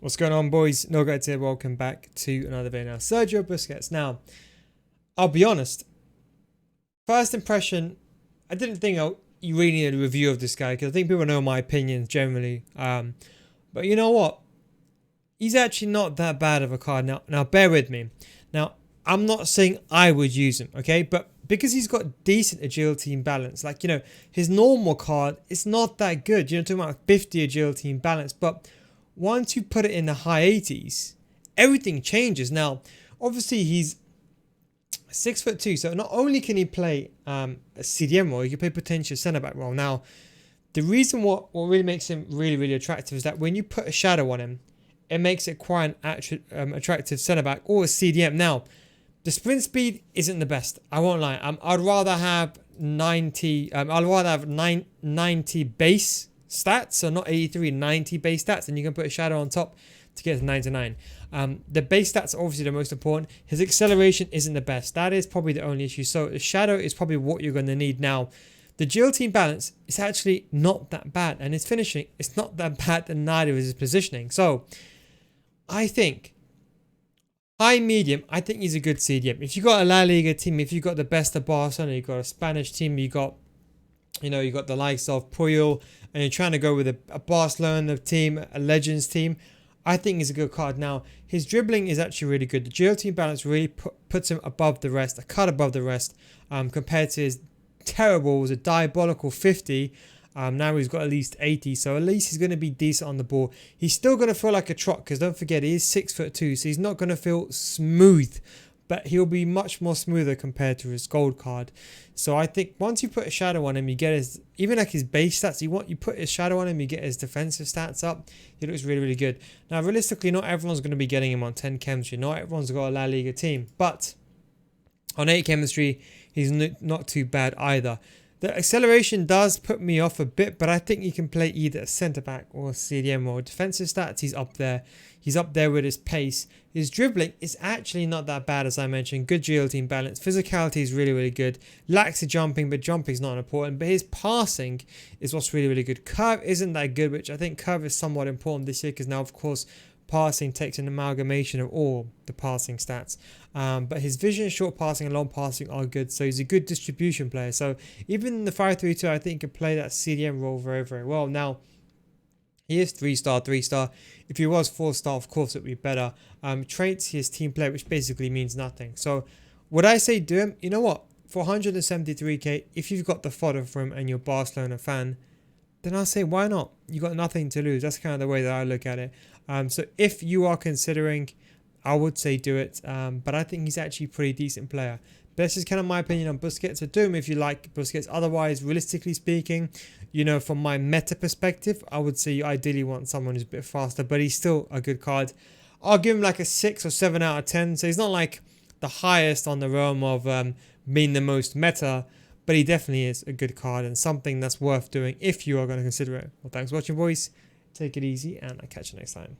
What's going on, boys? NealGuides here. Welcome back to another video. Now, Sergio Busquets. Now, I'll be honest. First impression, I didn't think you really needed a review of this guy because I think people know my opinions generally. But you know what? He's actually not that bad of a card. Now, bear with me. Now, I'm not saying I would use him, okay? But because he's got decent agility and balance, like, his normal card, it's not that good. Talking about 50 agility and balance, but once you put it in the high 80s, everything changes. Now, obviously, he's 6'2", so not only can he play a CDM role, he can play potential centre back role. Now, the reason what really makes him really attractive is that when you put a shadow on him, it makes it quite an attractive centre back or a CDM. Now, the sprint speed isn't the best. I won't lie. I'd rather have 90. I'd rather have 90 base stats, so not 83, 90 base stats, and you can put a shadow on top to get to 99. The base stats are obviously the most important. His acceleration isn't the best. That is probably the only issue. So the shadow is probably what you're going to need. Now, the agility and balance is actually not that bad, and his finishing is not that bad, and neither is his positioning. So I think high medium, I think he's a good CDM. If you got a La Liga team, if you got the best of Barcelona, you got a Spanish team, you got the likes of Puyol, and you're trying to go with a Barcelona team, a Legends team, I think he's a good card. Now, his dribbling is actually really good. The agility and balance really puts him above the rest, a cut above the rest, compared to his terrible, was a diabolical 50. Now he's got at least 80, so at least he's going to be decent on the ball. He's still going to feel like a trot, because don't forget, he is 6'2", so he's not going to feel smooth, but he'll be much more smoother compared to his gold card. So I think once you put a shadow on him, you get his, even like his base stats, you put his shadow on him, you get his defensive stats up. He looks really good. Now, realistically, not everyone's going to be getting him on 10 chemistry. Not everyone's got a La Liga team, but on 8 chemistry, he's not too bad either. The acceleration does put me off a bit, but I think you can play either a centre-back or a CDM role. Defensive stats, he's up there. He's up there with his pace. His dribbling is actually not that bad, as I mentioned. Good agility and balance. Physicality is really good. Lacks the jumping, but jumping is not important. But his passing is what's really good. Curve isn't that good, which I think curve is somewhat important this year, because now, of course, passing takes an amalgamation of all the passing stats. But his vision, short passing and long passing are good. So he's a good distribution player. So even in the 5-3-2, I think he can play that CDM role very well. Now, he is 3-star. If he was 4-star, of course, it would be better. Traits, he is team player, which basically means nothing. So would I say do him? You know what? For 173k, if you've got the fodder for him and you're a Barcelona fan, then I'll say why not? You got nothing to lose. That's kind of the way that I look at it. So if you are considering, I would say do it. But I think he's actually a pretty decent player. This is kind of my opinion on Busquets. So do him if you like Busquets. Otherwise, realistically speaking, from my meta perspective, I would say you ideally want someone who's a bit faster, but he's still a good card. I'll give him like a 6 or 7 out of 10. So he's not like the highest on the realm of being the most meta, but he definitely is a good card and something that's worth doing if you are going to consider it. Well, thanks for watching, boys. Take it easy, and I'll catch you next time.